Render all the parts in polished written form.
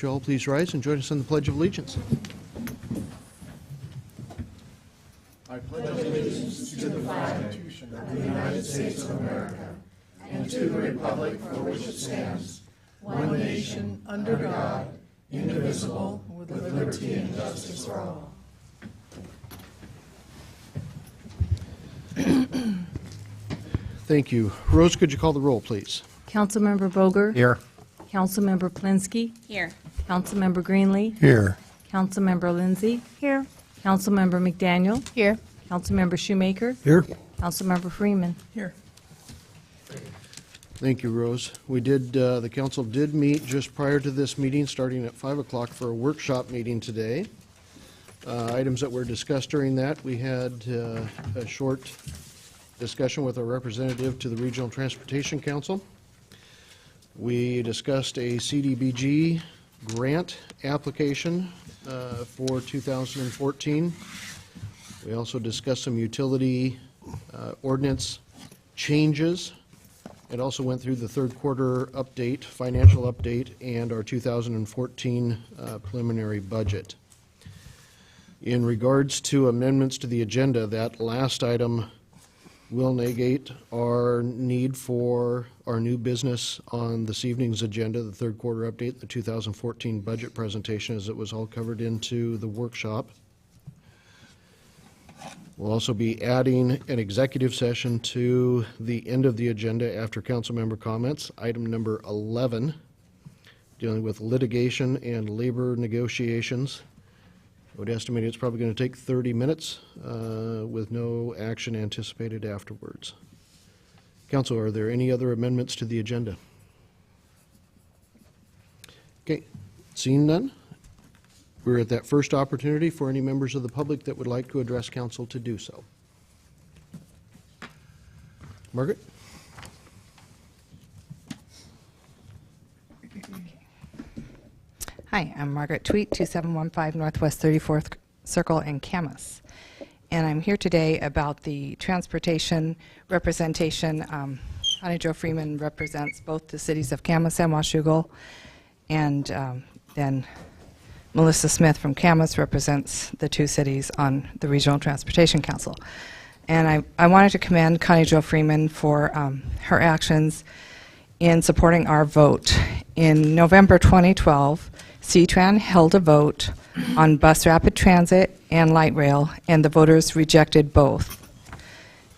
you all please rise and join us in the Pledge of Allegiance? I pledge allegiance to the flag of the United States of America and to the republic for which it stands, one nation, under God, indivisible, with liberty and justice for all. Thank you. Rose, could you call the roll, please? Councilmember Boger. Here. Councilmember Plinsky. Here. Councilmember Greenlee. Here. Councilmember Lindsay. Here. Councilmember McDaniel. Here. Councilmember Shoemaker. Here. Councilmember Freeman. Here. Thank you, Rose. We did, the council did meet just prior to this meeting, starting at 5 o'clock for a workshop meeting today. Items that were discussed during that, we had a short discussion with a representative to the Regional Transportation Council. We discussed a CDBG grant application for 2014. We also discussed some utility ordinance changes. It also went through the third quarter update, financial update, and our 2014 preliminary budget. In regards to amendments to the agenda, that last item will negate our need for our new business on this evening's agenda, the third quarter update, the 2014 budget presentation, as it was all covered into the workshop. We'll also be adding an executive session to the end of the agenda after council member comments. Item number 11, dealing with litigation and labor negotiations. I would estimate it's probably going to take 30 minutes with no action anticipated afterwards. Council, are there any other amendments to the agenda? Okay, seeing none, we're at that first opportunity for any members of the public that would like to address council to do so. Margaret? Hi, I'm Margaret Tweet, 2715 Northwest 34th Circle in Camas. And I'm here today about the transportation representation. Connie Jo Freeman represents both the cities of Camas and Washougal, and then Melissa Smith from Camas represents the two cities on the Regional Transportation Council. And I wanted to commend Connie Jo Freeman for her actions in supporting our vote. In November 2012, CTRAN held a vote on bus rapid transit and light rail, and the voters rejected both.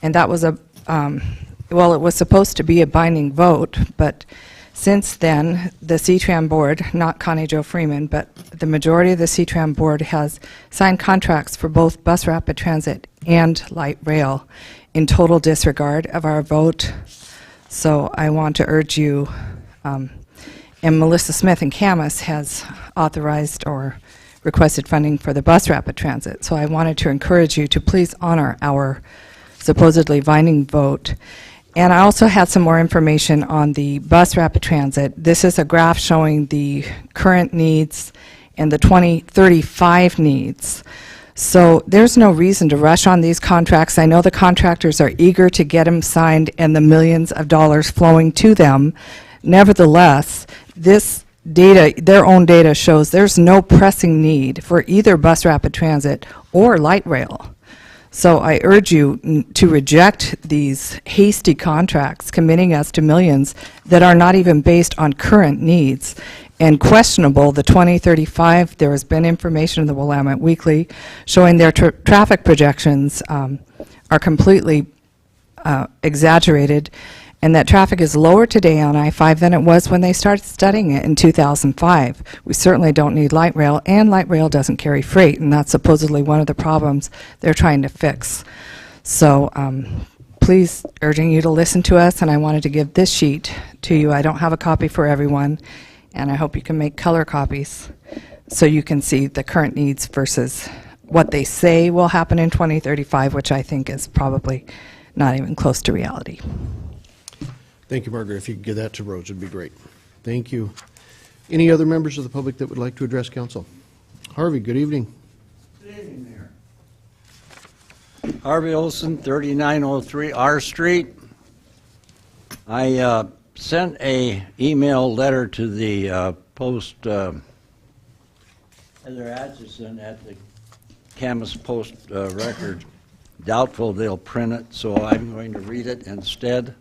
And that was well, it was supposed to be a binding vote, but since then, the CTRAN board, not Connie Jo Freeman, but the majority of the CTRAN board has signed contracts for both bus rapid transit and light rail in total disregard of our vote. So I want to urge you, and Melissa Smith in Camas has authorized or requested funding for the bus rapid transit. So I wanted to encourage you to please honor our supposedly binding vote. And I also had some more information on the bus rapid transit. This is a graph showing the current needs and the 2035 needs. So there's no reason to rush on these contracts. I know the contractors are eager to get them signed and the millions of dollars flowing to them. Nevertheless, this data, their own data, shows there's no pressing need for either bus rapid transit or light rail. So I urge you to reject these hasty contracts committing us to millions that are not even based on current needs and questionable. The 2035, there has been information in the Willamette Weekly showing their traffic projections are completely exaggerated, and that traffic is lower today on I-5 than it was when they started studying it in 2005. We certainly don't need light rail, and light rail doesn't carry freight, and that's supposedly one of the problems they're trying to fix. So please, urging you to listen to us, and I wanted to give this sheet to you. I don't have a copy for everyone, and I hope you can make color copies so you can see the current needs versus what they say will happen in 2035, which I think is probably not even close to reality. Thank you, Margaret. If you could give that to Rose, it'd be great. Thank you. Any other members of the public that would like to address council? Harvey, good evening. Good evening, Mayor. Harvey Olson, 3903 R Street. I sent a email letter to the Post Heather Atchison at the Camas Post Record. Doubtful they'll print it, so I'm going to read it instead.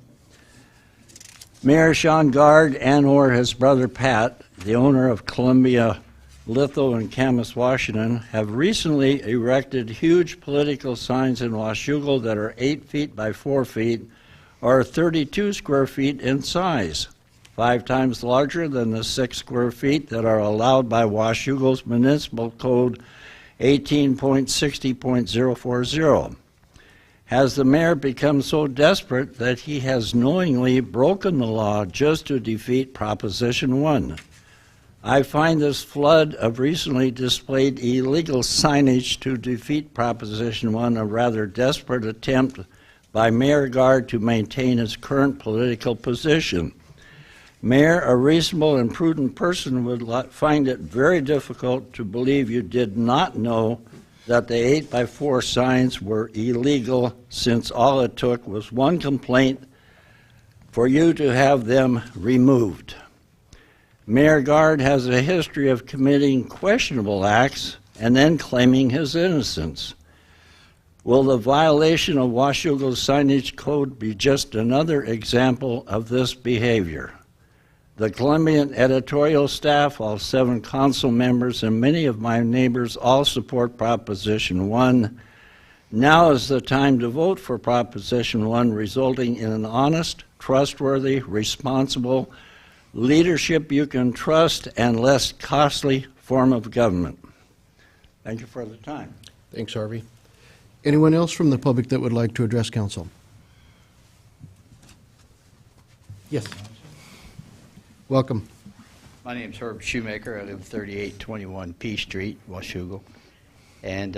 Mayor Sean Gard and/or his brother Pat, the owner of Columbia Litho in Camas, Washington, have recently erected huge political signs in Washougal that are 8 feet by 4 feet, or 32 square feet in size, 5 times larger than the 6 square feet that are allowed by Washougal's Municipal Code 18.60.040. Has the mayor become so desperate that he has knowingly broken the law just to defeat Proposition 1? I find this flood of recently displayed illegal signage to defeat Proposition 1 a rather desperate attempt by Mayor Gard to maintain his current political position. Mayor, a reasonable and prudent person would find it very difficult to believe you did not know that the 8 by 4 signs were illegal, since all it took was one complaint for you to have them removed. Mayor Gard has a history of committing questionable acts and then claiming his innocence. Will the violation of Washougal's signage code be just another example of this behavior? The Columbian editorial staff, all 7 council members, and many of my neighbors all support Proposition 1. Now is the time to vote for Proposition 1, resulting in an honest, trustworthy, responsible, leadership you can trust, and less costly form of government. Thank you for the time. Thanks, Harvey. Anyone else from the public that would like to address council? Yes. Welcome. My name's Herb Shoemaker. I live 3821 P Street, Washougal. And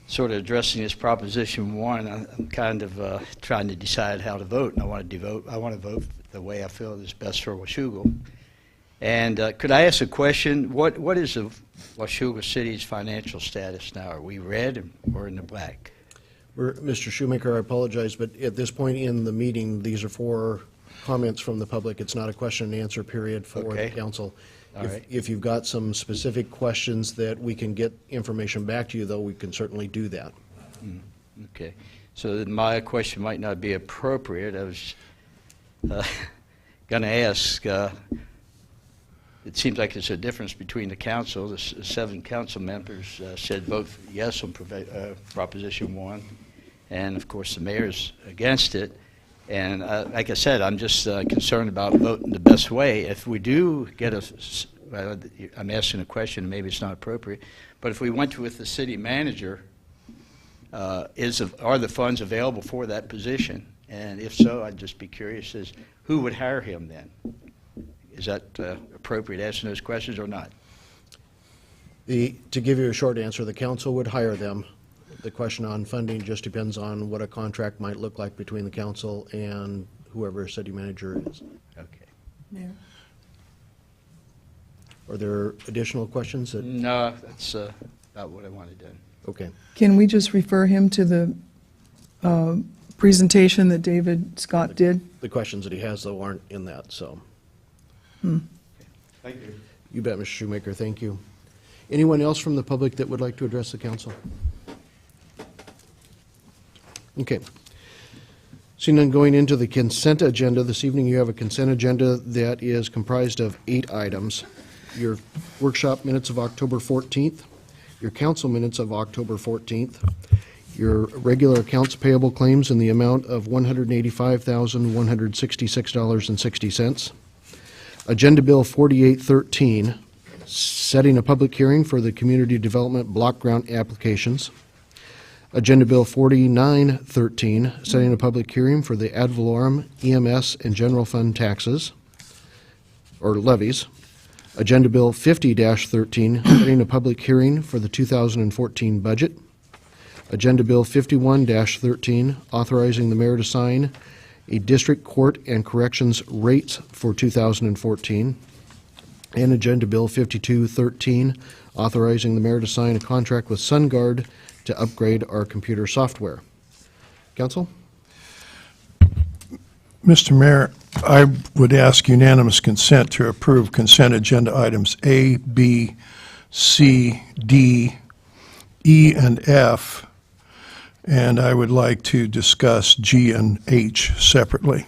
sort of addressing this Proposition 1, I'm kind of trying to decide how to vote, and I want to vote the way I feel is best for Washougal. And could I ask a question? What is the Washougal City's financial status now? Are we red or in the black? Mr. Shoemaker, I apologize, but at this point in the meeting, these are for comments from the public. It's not a question and answer period for the council. All right. If you've got some specific questions that we can get information back to you, though, we can certainly do that. Okay. So then my question might not be appropriate. I was going to ask, it seems like there's a difference between the council. The 7 council members said vote yes on Proposition 1, and of course the mayor's against it. And like I said, I'm just concerned about voting the best way. If we do get I'm asking a question, maybe it's not appropriate, but if we went with the city manager, are the funds available for that position? And if so, I'd just be curious as who would hire him then? Is that appropriate asking those questions or not? To give you a short answer, the council would hire them. The question on funding just depends on what a contract might look like between the council and whoever city manager is. Okay. Mayor? Are there additional questions? No, that's about what I wanted to do. Okay. Can we just refer him to the presentation that David Scott did? The questions that he has, though, aren't in that, so. Thank you. You bet, Mr. Shoemaker. Thank you. Anyone else from the public that would like to address the council? Okay. Seeing none, going into the consent agenda, this evening you have a consent agenda that is comprised of 8 items. Your workshop minutes of October 14th, your council minutes of October 14th, your regular accounts payable claims in the amount of $185,166.60, Agenda Bill 4813, setting a public hearing for the community development block grant applications, Agenda Bill 4913, setting a public hearing for the ad valorem, EMS, and general fund taxes, or levies. Agenda Bill 50-13, setting a public hearing for the 2014 budget. Agenda Bill 51-13, authorizing the mayor to sign a district court and corrections rates for 2014. And Agenda Bill 5213, authorizing the mayor to sign a contract with SunGuard to upgrade our computer software. Council? Mr. Mayor, I would ask unanimous consent to approve consent agenda items A, B, C, D, E, and F, and I would like to discuss G and H separately.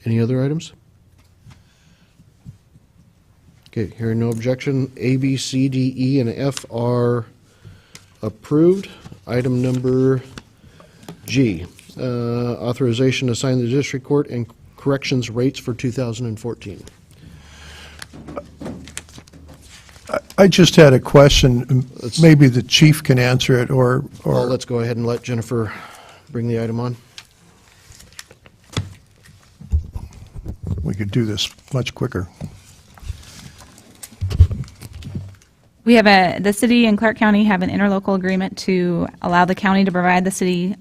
Any other items? Okay, hearing no objection, A, B, C, D, E, and F are approved. Item number G, authorization to sign the district court and corrections rates for 2014. I just had a question. Maybe the chief can answer it, or Well, let's go ahead and let Jennifer bring the item on. we could do this much quicker. We have the city and Clark County have an interlocal agreement to allow the county to provide the city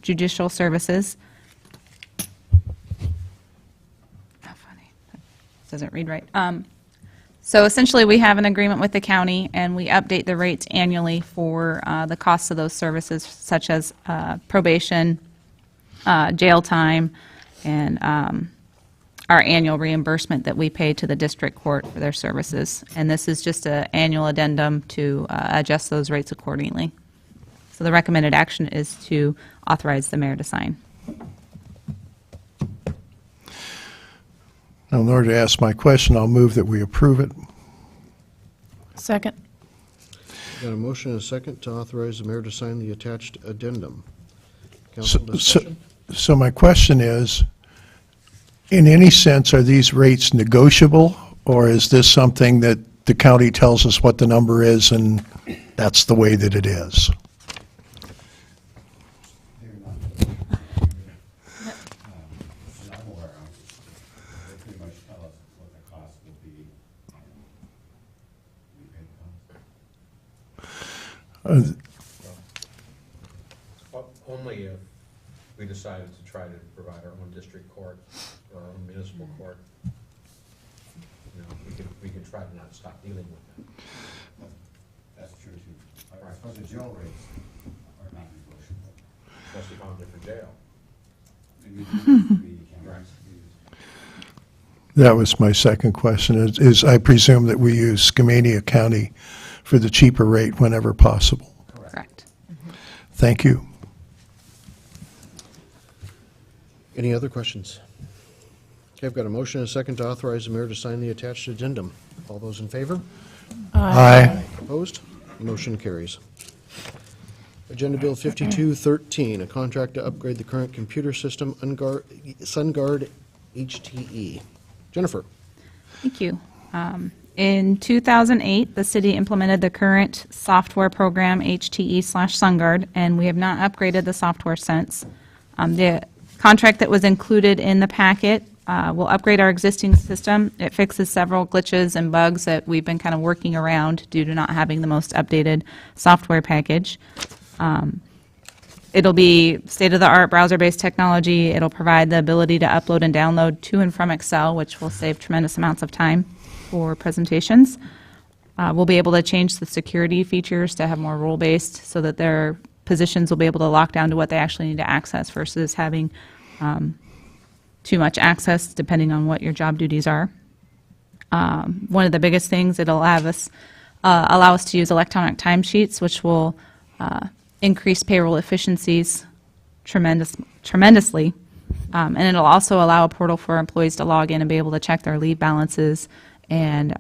judicial services. How funny. That doesn't read right. So essentially, we have an agreement with the county, and we update the rates annually for the costs of those services, such as probation, jail time, and our annual reimbursement that we pay to the district court for their services. And this is just an annual addendum to adjust those rates accordingly. So the recommended action is to authorize the mayor to sign. Now, in order to ask my question, I'll move that we approve it. Second. Got a motion and a second to authorize the mayor to sign the attached addendum. So, Council discussion? so my question is, in any sense, are these rates negotiable, or is this something that the county tells us what the number is and that's the way that it is? Only if we decided to try to provide our own district court or our own municipal court. You know, we could try to not stop dealing with them. That's true too. I suppose the jail rates are not negotiable. Especially if I'm there for jail. And you can't That was my second question, is I presume that we use Skamania County for the cheaper rate whenever possible. Correct. Thank you. Any other questions? Okay, I've got a motion and a second to authorize the mayor to sign the attached addendum. All those in favor? Aye. Opposed? Motion carries. Agenda Bill 5213, a contract to upgrade the current computer system, SunGuard HTE. Jennifer. Thank you. In 2008, the city implemented the current software program, HTE/SunGuard, and we have not upgraded the software since. The contract that was included in the packet will upgrade our existing system. It fixes several glitches and bugs that we've been kind of working around due to not having the most updated software package. It'll be state-of-the-art browser-based technology. It'll provide the ability to upload and download to and from Excel, which will save tremendous amounts of time for presentations. We'll be able to change the security features to have more role-based so that their positions will be able to lock down to what they actually need to access versus having too much access depending on what your job duties are. One of the biggest things, it'll allow us to use electronic timesheets, which will increase payroll efficiencies tremendously. And it'll also allow a portal for employees to log in and be able to check their leave balances and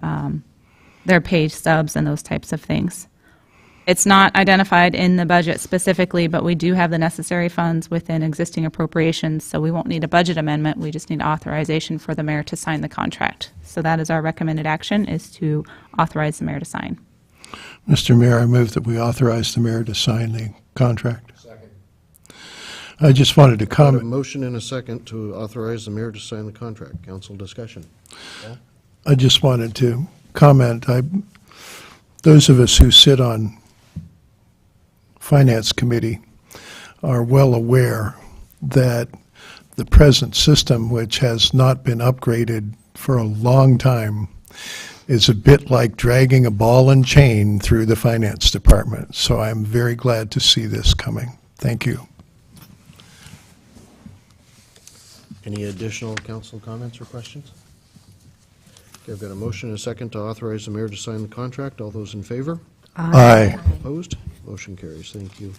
their pay stubs and those types of things. It's not identified in the budget specifically, but we do have the necessary funds within existing appropriations, so we won't need a budget amendment. We just need authorization for the mayor to sign the contract. So that is our recommended action, is to authorize the mayor to sign. Mr. Mayor, I move that we authorize the mayor to sign the contract. Second. I just wanted to Got a comment. motion and a second to authorize the mayor to sign the contract. Council discussion. I just wanted to comment. Those of us who sit on Finance Committee are well aware that the present system, which has not been upgraded for a long time, is a bit like dragging a ball and chain through the Finance Department. So I'm very glad to see this coming. Thank you. Any additional council comments or questions? Okay, I've got a motion and a second to authorize the mayor to sign the contract. All those in favor? Aye. Opposed? Motion carries. Thank you.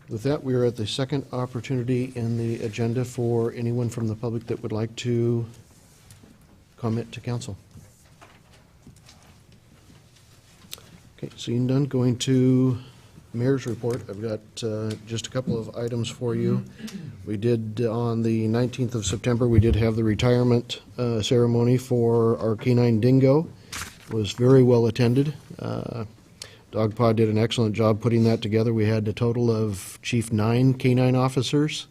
With that, we are at the second opportunity in the agenda for anyone from the public that would like to comment to council. Okay, seeing none, going to mayor's report. I've got just a couple of items for you. We did, on the 19th of September, we did have the retirement ceremony for our canine dingo. It was very well attended. DogPod did an excellent job putting that together. We had a total of, Chief, 9 canine officers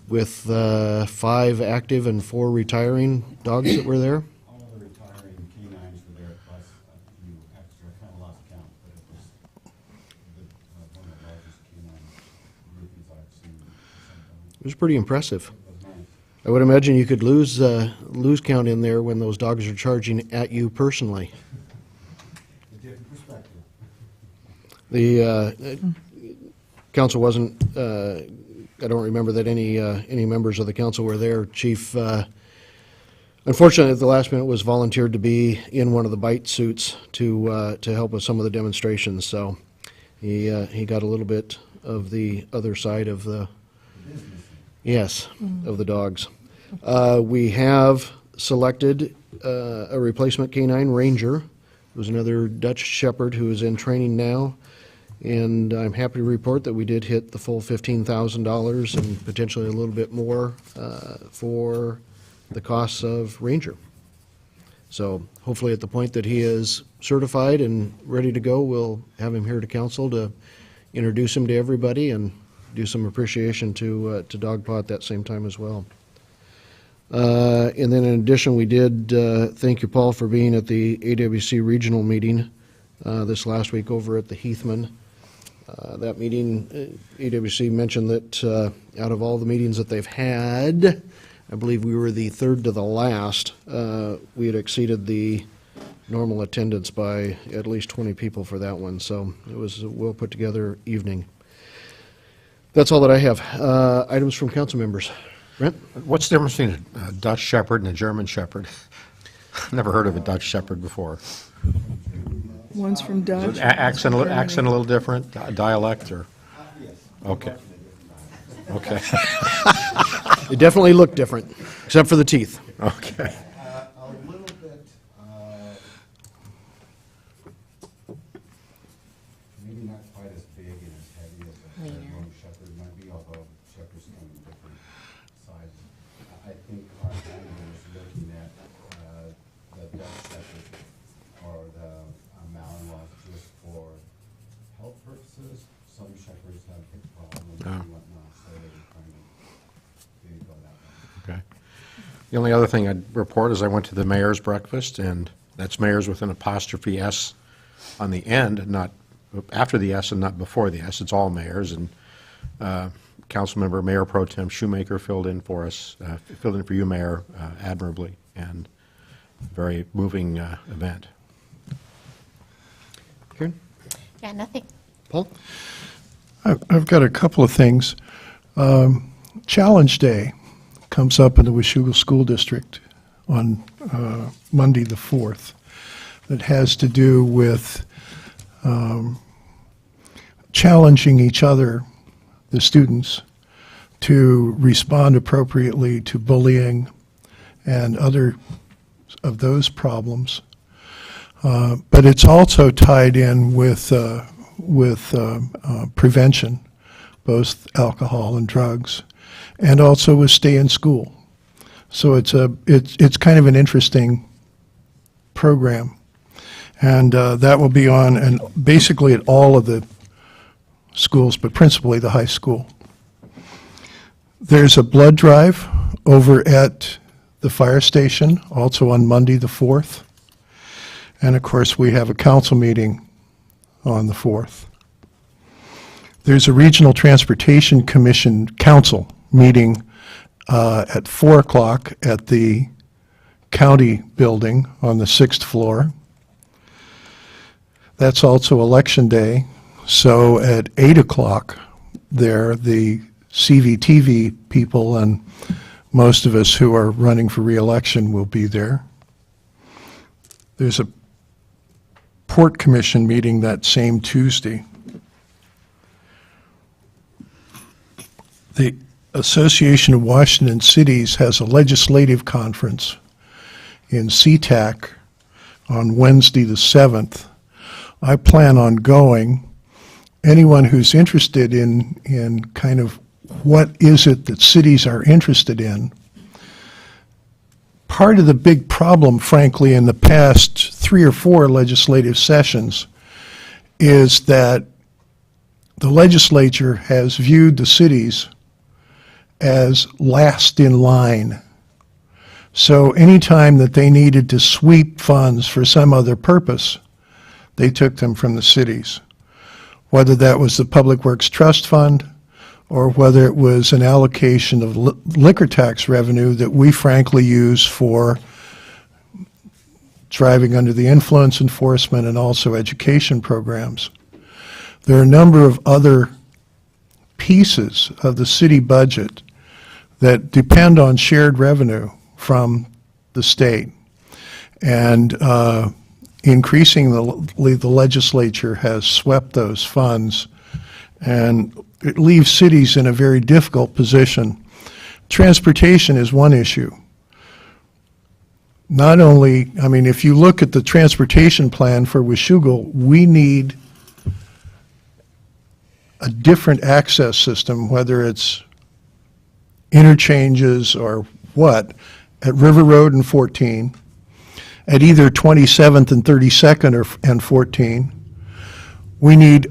with 5 active and 4 retiring dogs that were there. All the retiring canines were there, plus a few extra, kind of lost count, but it was one of the largest canine groupings I've seen. It was pretty impressive. It was nice. I would imagine you could lose count in there when those dogs are charging at you personally. A different perspective. The council wasn't, I don't remember that any members of the council were there. Chief, unfortunately, at the last minute, was volunteered to be in one of the bite suits to help with some of the demonstrations. So he got a little bit of the other side of the, yes, of the dogs. We have selected a replacement canine ranger, who's another Dutch Shepherd who is in training now. And I'm happy to report that we did hit the full $15,000 and potentially a little bit more for the costs of Ranger. So hopefully at the point that he is certified and ready to go, we'll have him here to council to introduce him to everybody and do some appreciation to DogPaw at that same time as well. And then in addition, we did thank you, Paul, for being at the AWC regional meeting this last week over at the Heathman. That meeting, AWC mentioned that out of all the meetings that they've had, I believe we were the third to the last. We had exceeded the normal attendance by at least 20 people for that one, so it was a well put together evening. That's all that I have. Items from council members. Brent? What's the difference between a Dutch Shepherd and a German Shepherd? Never heard of a Dutch Shepherd before. One's from Dutch. Accent, one's from accent a Germany. little different, dialect, or? Okay. Okay. They definitely look different, except for the teeth. Okay. A little bit, maybe not quite as big and as heavy as a German Shepherd might be, although Shepherds come in different sizes. I think our handler is looking at the Dutch Shepherd or the Malinois just for health purposes. Some shepherds have hip problems and whatnot, so they were trying to maybe go that way. Okay. The only other thing I'd report is I went to the mayor's breakfast, and that's mayor's with an apostrophe S on the end, not after the S and not before the S. It's all mayors, and Councilmember Mayor Pro Tem Shoemaker filled in for us, filled in for you, Mayor, admirably, and very moving event. Karen? Yeah, nothing. Paul? I've got a couple of things. Challenge Day comes up in the Washougal School District on Monday the 4th. That has to do with challenging each other, the students, to respond appropriately to bullying and other of those problems. But it's also tied in with prevention, both alcohol and drugs, and also with stay in school. So it's kind of an interesting program, and that will be on and basically at all of the schools, but principally the high school. There's a blood drive over at the fire station, also on Monday the 4th. And of course, we have a council meeting on the 4th. There's a Regional Transportation Commission Council meeting at 4 o'clock at the county building on the 6th floor. That's also election day. So at 8 o'clock there, the CVTV people and most of us who are running for reelection will be there. There's a Port Commission meeting that same Tuesday. The Association of Washington Cities has a legislative conference in SeaTac on Wednesday the 7th. I plan on going. Anyone who's interested in kind of what is it that cities are interested in, part of the big problem, frankly, in the past 3 or 4 legislative sessions is that the legislature has viewed the cities as last in line. So anytime that they needed to sweep funds for some other purpose, they took them from the cities, whether that was the Public Works Trust Fund or whether it was an allocation of liquor tax revenue that we frankly use for driving under the influence enforcement and also education programs. There are a number of other pieces of the city budget that depend on shared revenue from the state. And increasingly, the legislature has swept those funds, and it leaves cities in a very difficult position. Transportation is one issue. Not only, I mean, if you look at the transportation plan for Washougal, we need a different access system, whether it's interchanges or what, at River Road and 14, at either 27th and 32nd and 14. We need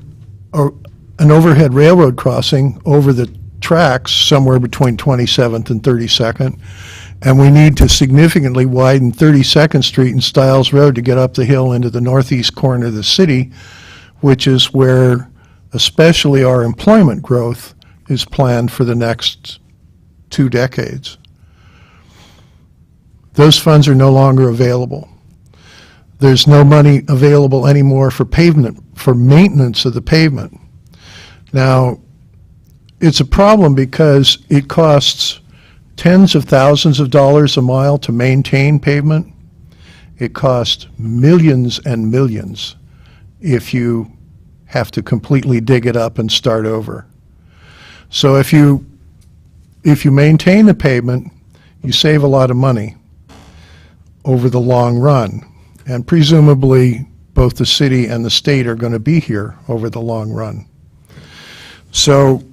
an overhead railroad crossing over the tracks somewhere between 27th and 32nd, and we need to significantly widen 32nd Street and Stiles Road to get up the hill into the northeast corner of the city, which is where especially our employment growth is planned for the next 2 decades. Those funds are no longer available. There's no money available anymore for pavement, for maintenance of the pavement. Now, it's a problem because it costs tens of thousands of dollars a mile to maintain pavement. It costs millions and millions if you have to completely dig it up and start over. So if you maintain the pavement, you save a lot of money over the long run. And presumably, both the city and the state are going to be here over the long run. So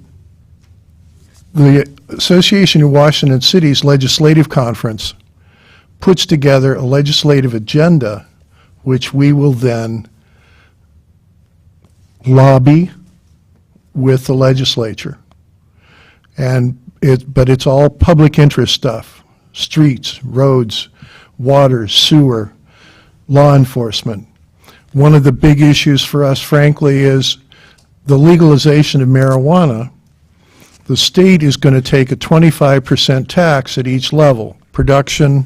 the Association of Washington Cities Legislative Conference puts together a legislative agenda which we will then lobby with the legislature. But it's all public interest stuff: streets, roads, water, sewer, law enforcement. One of the big issues for us, frankly, is the legalization of marijuana. The state is going to take a 25% tax at each level: production,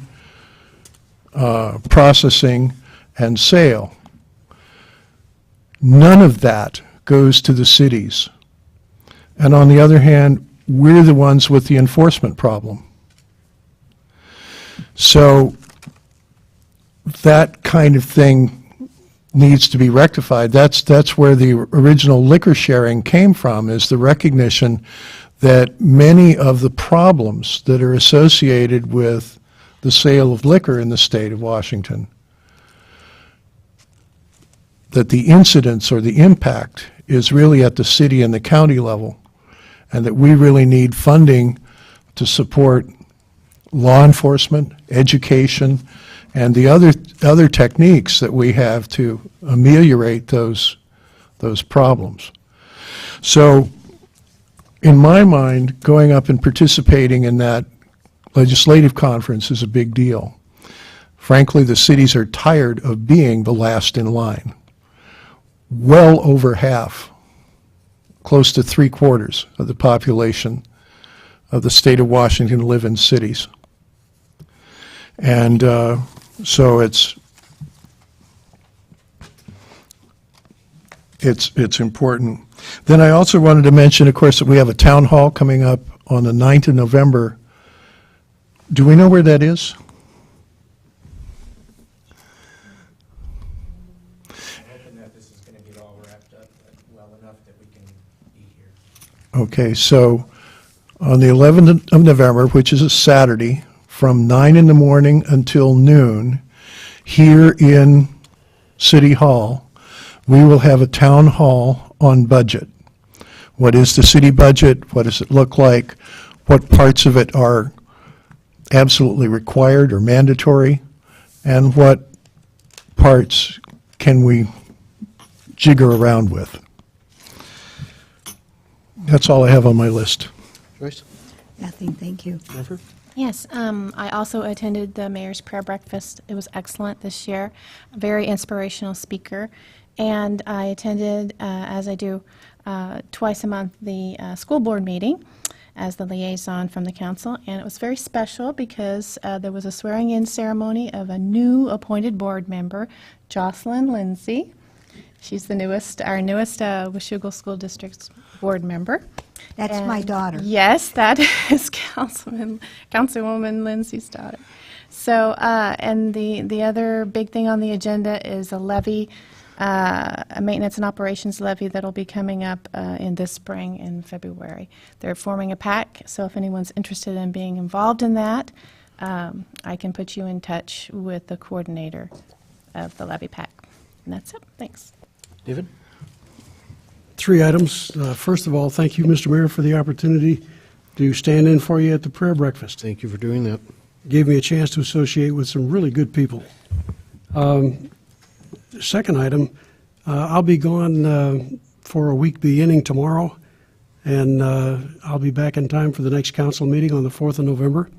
processing, and sale. None of that goes to the cities. And on the other hand, we're the ones with the enforcement problem. So that kind of thing needs to be rectified. That's where the original liquor sharing came from, is the recognition that many of the problems that are associated with the sale of liquor in the state of Washington, that the incidence or the impact is really at the city and the county level, and that we really need funding to support law enforcement, education, and the other techniques that we have to ameliorate those problems. So in my mind, going up and participating in that legislative conference is a big deal. Frankly, the cities are tired of being the last in line. Well over half, close to 3/4 of the population of the state of Washington live in cities. And so it's important. Then I also wanted to mention, of course, that we have a town hall coming up on the 9th of November Do we know where that is? I'm hoping that this is going to get all wrapped up well enough that we can be here. Okay, so on the 11th of November, which is a Saturday, from 9 in the morning until noon, here in City Hall, we will have a town hall on budget. What is the city budget? What does it look like? What parts of it are absolutely required or mandatory? And what parts can we jigger around with? That's all I have on my list. Joyce? Nothing, thank you. Jennifer? Yes, I also attended the Mayor's Prayer Breakfast. It was excellent this year, a very inspirational speaker. And I attended, as I do twice a month, the school board meeting as the liaison from the council. And it was very special because there was a swearing-in ceremony of a new appointed board member, Jocelyn Lindsay. She's the newest, our newest Washougal School District's board member. That's my And daughter. Yes, that is Councilwoman Lindsay's daughter. So, and the other big thing on the agenda is a levy, a maintenance and operations levy that'll be coming up in this spring in February. They're forming a PAC, so if anyone's interested in being involved in that, I can put you in touch with the coordinator of the levy PAC. And that's it. Thanks. David? 3 items. First of all, thank you, Mr. Mayor, for the opportunity to stand in for you at the prayer breakfast. Thank you for doing that. Gave me a chance to associate with some really good people. Second item, I'll be gone for a week beginning tomorrow, and I'll be back in time for the next council meeting on the 4th of November.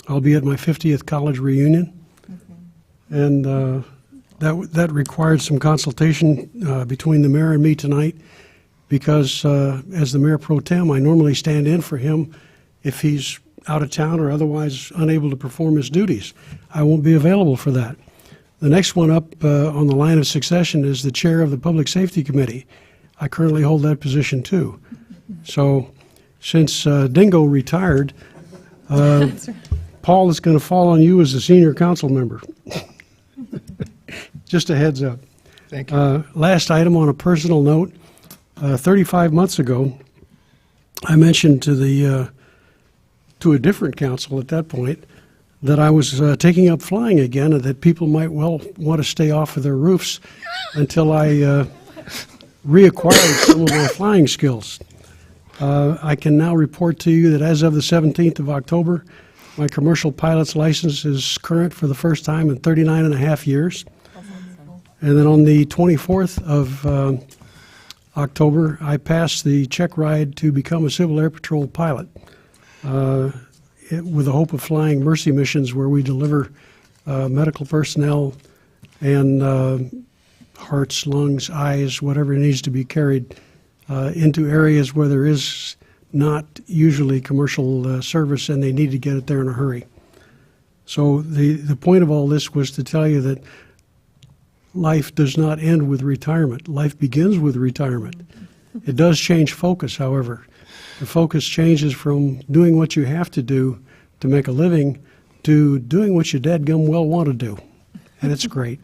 I'll be at my 50th college reunion, and that required some consultation between the mayor and me tonight, because as the mayor pro tem, I normally stand in for him if he's out of town or otherwise unable to perform his duties. I won't be available for that. The next one up on the line of succession is the chair of the Public Safety Committee. I currently hold that position too. So since Dingo retired, Paul is going to fall on you as a senior council member. Just a heads up. Thank you. Last item on a personal note, 35 months ago, I mentioned to a different council at that point that I was taking up flying again, and that people might well want to stay off of their roofs until I reacquired some of my flying skills. I can now report to you that as of the 17th of October, my commercial pilot's license is current for the first time in 39 and a half years. And then on the 24th of October, I passed the check ride to become a Civil Air Patrol pilot with the hope of flying mercy missions where we deliver medical personnel and hearts, lungs, eyes, whatever needs to be carried into areas where there is not usually commercial service and they need to get it there in a hurry. So the point of all this was to tell you that life does not end with retirement. Life begins with retirement. It does change focus, however. The focus changes from doing what you have to do to make a living to doing what you dadgum well want to do. And it's great.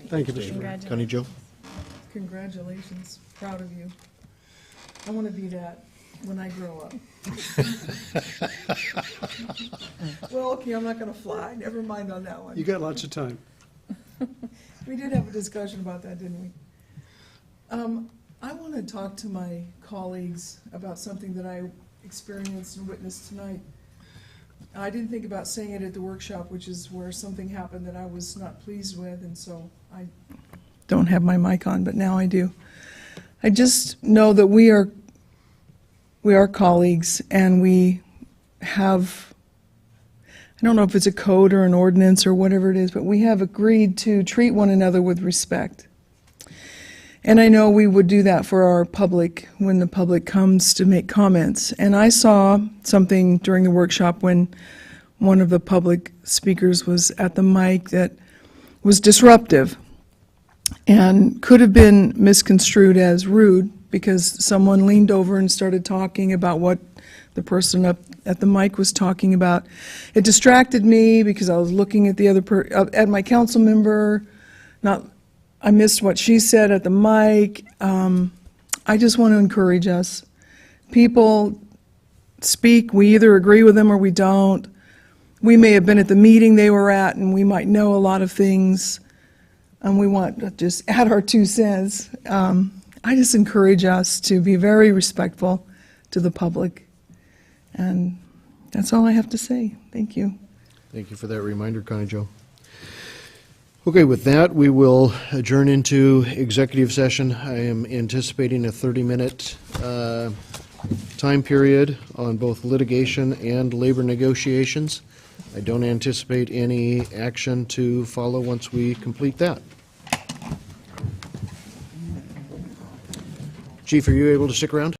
Thank you, Mr. Mayor. Connie Jo? Congratulations, proud of you. I want to be that when I grow up. Well, okay, I'm not going to fly, never mind on that one. You got lots of time. We did have a discussion about that, didn't we? I want to talk to my colleagues about something that I experienced and witnessed tonight. I didn't think about saying it at the workshop, which is where something happened that I was not pleased with, and so I don't have my mic on, but now I do. I just know that we are colleagues, and we have, I don't know if it's a code or an ordinance or whatever it is, but we have agreed to treat one another with respect. And I know we would do that for our public when the public comes to make comments. And I saw something during the workshop when one of the public speakers was at the mic that was disruptive and could have been misconstrued as rude because someone leaned over and started talking about what the person up at the mic was talking about. It distracted me because I was looking at the other at my council member. I missed what she said at the mic. I just want to encourage us. People speak. We either agree with them or we don't. We may have been at the meeting they were at, and we might know a lot of things, and we want to just add our 2 cents. I just encourage us to be very respectful to the public, and that's all I have to say. Thank you. Thank you for that reminder, Connie Jo. Okay, with that, we will adjourn into executive session. I am anticipating a 30-minute time period on both litigation and labor negotiations. I don't anticipate any action to follow once we complete that. Chief, are you able to stick around?